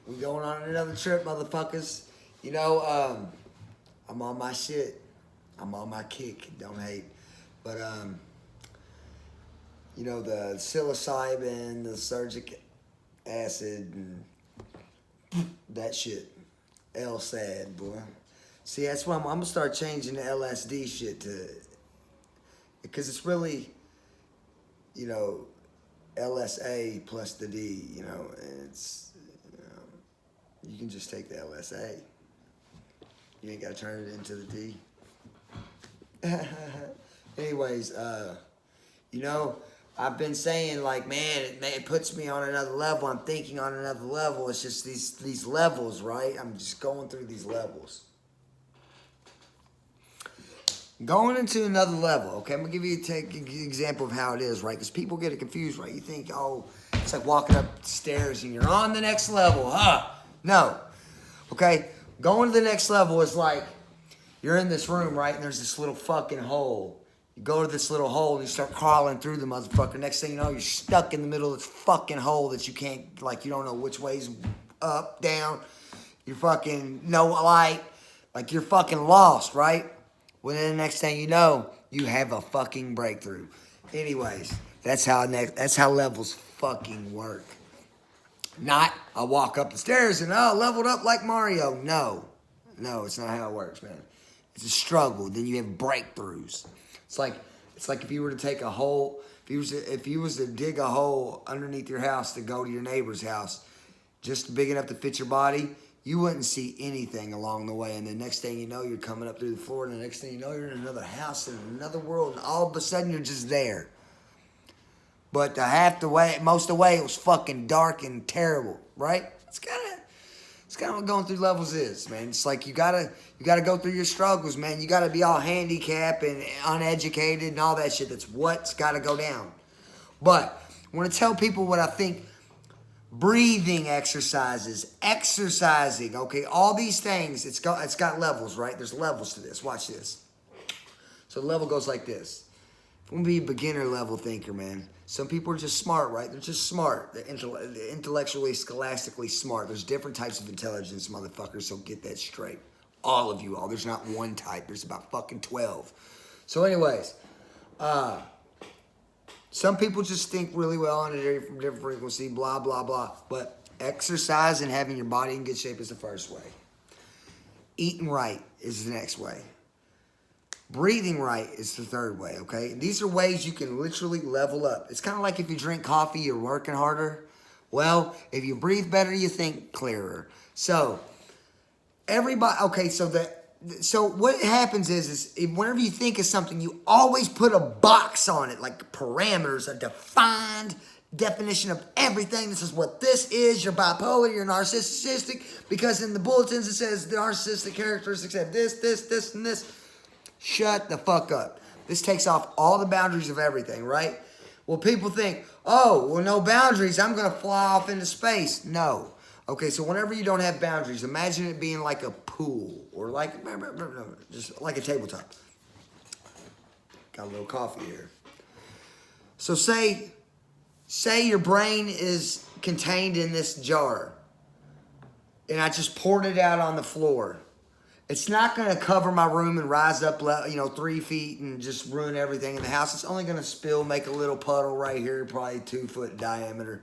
We going on another trip, motherfuckers. You know, I'm on my shit. I'm on my kick. Don't hate. But you know, the psilocybin, the surgic acid, and that shit. LSA, boy. See, that's why I'm gonna start changing the LSD shit to, because it's really, you know, LSA plus the D. You know, and it's, you can just take the LSA. You ain't gotta turn it into the D. Anyways, you know, I've been saying like, man, it puts me on another level. I'm thinking on another level. It's just these levels, right? I'm just going through these levels. Going into another level, okay? I'm gonna give you an example of how it is, right? Because people get it confused, right? You think, oh, it's like walking up the stairs and you're on the next level, huh? No, okay? Going to the next level is like, you're in this room, right? And there's this little fucking hole. You go to this little hole and you start crawling through the motherfucker. Next thing you know, you're stuck in the middle of this fucking hole that you can't, like, you don't know which way's up, down. You're fucking no light. Like, you're fucking lost, right? Well, then the next thing you know, you have a fucking breakthrough. Anyways, that's how levels fucking work. Not, I walk up the stairs and leveled up like Mario. No, it's not how it works, man. It's a struggle. Then you have breakthroughs. It's like if you were to take a hole, if you was to dig a hole underneath your house to go to your neighbor's house, just big enough to fit your body, you wouldn't see anything along the way. And the next thing you know, you're coming up through the floor, and the next thing you know, you're in another house in another world, and all of a sudden you're just there. But most of the way, it was fucking dark and terrible, right? It's kind of what going through levels is, man. It's like you gotta go through your struggles, man. You gotta be all handicapped and uneducated and all that shit. That's what's gotta go down. But I want to tell people what I think. Breathing exercises, exercising, okay, all these things. It's got levels, right? There's levels to this. Watch this. So the level goes like this. I'm gonna be a beginner level thinker, man. Some people are just smart, right? They're just smart. They're intellectually, scholastically smart. There's different types of intelligence, motherfuckers, so get that straight. All of you all. There's not one type. There's about fucking 12. So anyways, some people just think really well on a different frequency, blah, blah, blah. But exercise and having your body in good shape is the first way. Eating right is the next way. Breathing right is the third way, okay? These are ways you can literally level up. It's kind of like if you drink coffee, you're working harder. Well, if you breathe better, you think clearer. So, so what happens is whenever you think of something, you always put a box on it, like parameters, a defined definition of everything. This is what this is. You're bipolar, you're narcissistic, because in the bulletins it says the narcissistic characteristics have this, and this. Shut the fuck up. This takes off all the boundaries of everything, right? Well, people think, oh, well, no boundaries, I'm going to fly off into space. No. Okay, so whenever you don't have boundaries, imagine it being like a pool or just like a tabletop. Got a little coffee here. So say your brain is contained in this jar, and I just poured it out on the floor. It's not going to cover my room and rise up, 3 feet and just ruin everything in the house. It's only going to spill, make a little puddle right here, probably 2 foot diameter.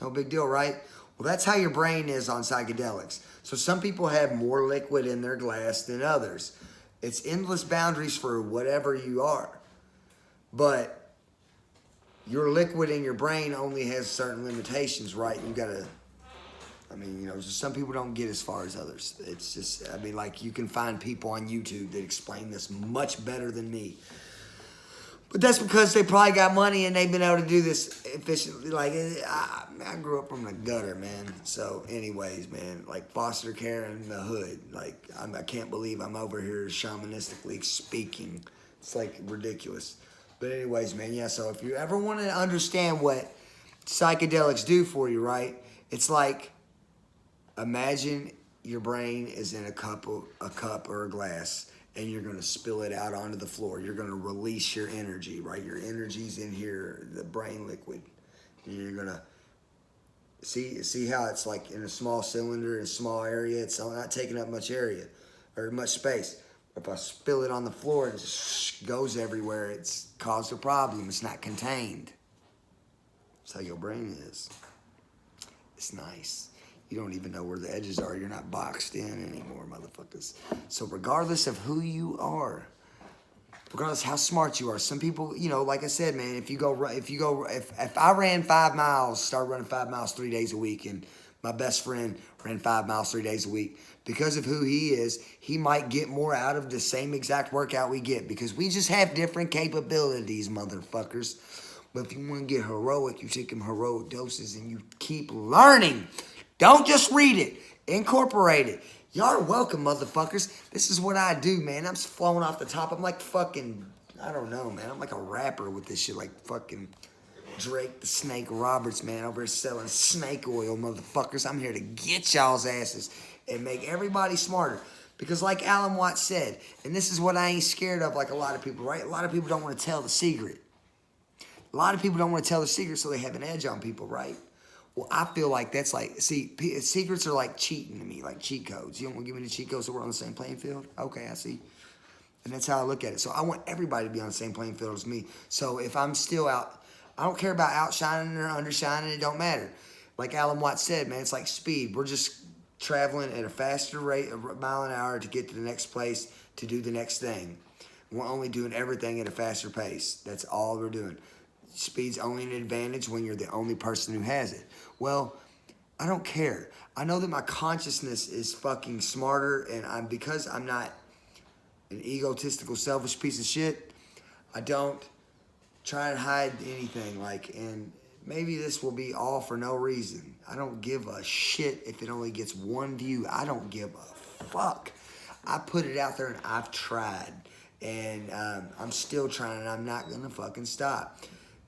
No big deal, right? Well, that's how your brain is on psychedelics. So some people have more liquid in their glass than others. It's endless boundaries for whatever you are. But your liquid in your brain only has certain limitations, right? You got to... just some people don't get as far as others. It's just, like you can find people on YouTube that explain this much better than me. But that's because they probably got money and they've been able to do this efficiently. Like, I grew up from the gutter, man. So anyways, man, like foster care in the hood. Like, I can't believe I'm over here shamanistically speaking. It's like ridiculous. But anyways, man, yeah, so if you ever want to understand what psychedelics do for you, right? It's like, imagine your brain is in a cup or a glass, and you're going to spill it out onto the floor. You're going to release your energy, right? Your energy's in here, the brain liquid. And you're going to See how it's like in a small cylinder, in a small area. It's not taking up much area or much space. If I spill it on the floor and it just goes everywhere, it's caused a problem. It's not contained. That's how your brain is. It's nice. You don't even know where the edges are. You're not boxed in anymore, motherfuckers. So regardless of who you are, regardless how smart you are, some people, you know, like I said, man, if I ran 5 miles, started running 5 miles 3 days a week, and my best friend ran 5 miles 3 days a week, because of who he is, he might get more out of the same exact workout we get, because we just have different capabilities, motherfuckers. But if you want to get heroic, you take them heroic doses and you keep learning. Don't just read it. Incorporate it. Y'all are welcome, motherfuckers. This is what I do, man. I'm flowing off the top. I'm like fucking, I don't know, man. I'm like a rapper with this shit, like fucking Drake the Snake Roberts, man, over here selling snake oil, motherfuckers. I'm here to get y'all's asses and make everybody smarter. Because like Alan Watts said, and this is what I ain't scared of like a lot of people, right? A lot of people don't want to tell the secret. A lot of people don't want to tell the secret so they have an edge on people, right? Well, I feel like that's like, see, secrets are like cheating to me, like cheat codes. You don't want to give me the cheat codes so we're on the same playing field? Okay, I see. And that's how I look at it. So I want everybody to be on the same playing field as me. So if I'm still out, I don't care about outshining or undershining. It don't matter. Like Alan Watts said, man, it's like speed. We're just traveling at a faster rate, a mile an hour to get to the next place, to do the next thing. We're only doing everything at a faster pace. That's all we're doing. Speed's only an advantage when you're the only person who has it. Well, I don't care. I know that my consciousness is fucking smarter, and because I'm not an egotistical, selfish piece of shit, I don't try and hide anything. And maybe this will be all for no reason. I don't give a shit if it only gets one view. I don't give a fuck. I put it out there and I've tried, and I'm still trying, and I'm not gonna fucking stop.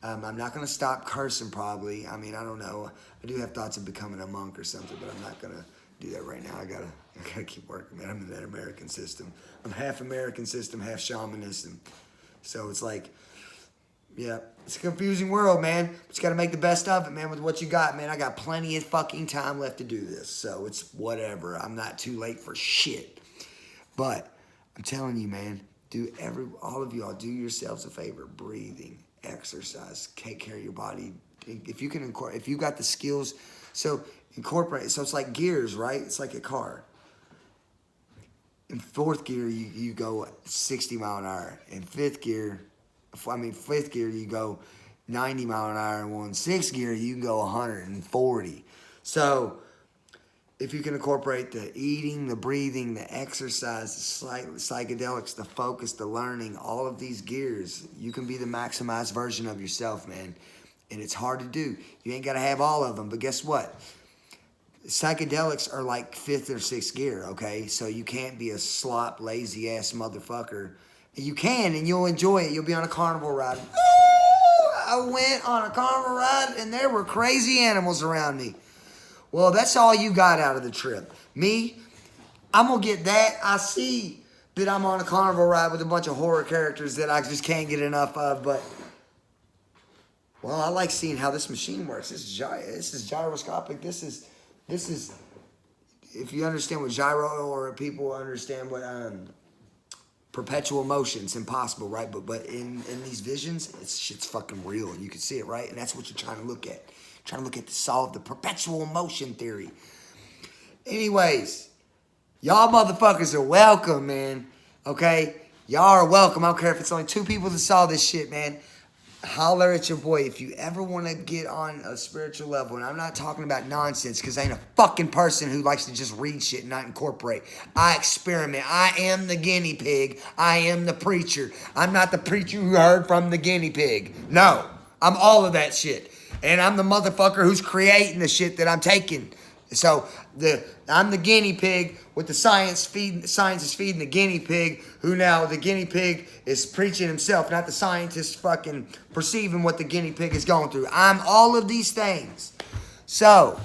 I'm not going to stop cursing probably. I mean, I don't know. I do have thoughts of becoming a monk or something, but I'm not going to do that right now. I gotta keep working, man. I'm in that American system. I'm half American system, half shamanism. So it's like, yeah, it's a confusing world, man. But you got to make the best of it, man, with what you got, man. I got plenty of fucking time left to do this. So it's whatever. I'm not too late for shit. But I'm telling you, man, all of y'all, do yourselves a favor. Breathing. Exercise, take care of your body. If you can if you got the skills, so incorporate. So it's like gears, right? It's like a car. In fourth gear, you go 60 mile an hour. In fifth gear, you go 90 mile an hour. And in sixth gear, you can go 140. So if you can incorporate the eating, the breathing, the exercise, the psychedelics, the focus, the learning, all of these gears, you can be the maximized version of yourself, man. And it's hard to do. You ain't got to have all of them. But guess what? Psychedelics are like fifth or sixth gear, okay? So you can't be a slop, lazy-ass motherfucker. You can, and you'll enjoy it. You'll be on a carnival ride. Woo! I went on a carnival ride, and there were crazy animals around me. Well, that's all you got out of the trip. Me, I'm going to get that. I see that I'm on a carnival ride with a bunch of horror characters that I just can't get enough of, but, well, I like seeing how this machine works. This is gyroscopic. This is, if you understand what gyro, or people understand what perpetual motion, it's impossible, right? But in these visions, shit's fucking real, and you can see it, right? And that's what you're trying to look at. Trying to look at to solve the perpetual motion theory. Anyways, y'all motherfuckers are welcome, man. Okay? Y'all are welcome. I don't care if it's only 2 people that saw this shit, man. Holler at your boy if you ever want to get on a spiritual level. And I'm not talking about nonsense, because I ain't a fucking person who likes to just read shit and not incorporate. I experiment. I am the guinea pig. I am the preacher. I'm not the preacher who heard from the guinea pig. No. I'm all of that shit. And I'm the motherfucker who's creating the shit that I'm taking. So I'm the guinea pig with the science is feeding the guinea pig, who now the guinea pig is preaching himself, not the scientist fucking perceiving what the guinea pig is going through. I'm all of these things. So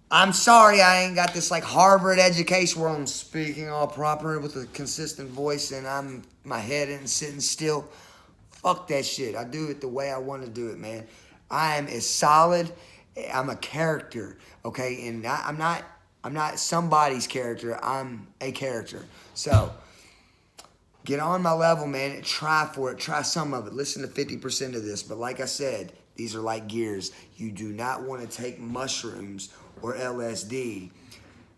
I'm sorry I ain't got this like Harvard education where I'm speaking all proper with a consistent voice and my head isn't sitting still. Fuck that shit. I do it the way I want to do it, man. I am as solid I'm a character, okay? And I'm not somebody's character. I'm a character. So get on my level, man. Try for it. Try some of it. Listen to 50% of this. But like I said, these are like gears. You do not want to take mushrooms or LSD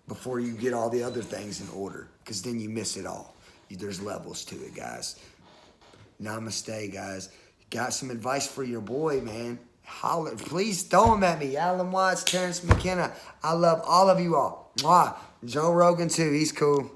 before you get all the other things in order, because then you miss it all. There's levels to it, guys. Namaste, guys. Got some advice for your boy, man. Holler, please throw them at me. Alan Watts, Terence McKenna. I love all of you all. Mwah. Joe Rogan, too. He's cool.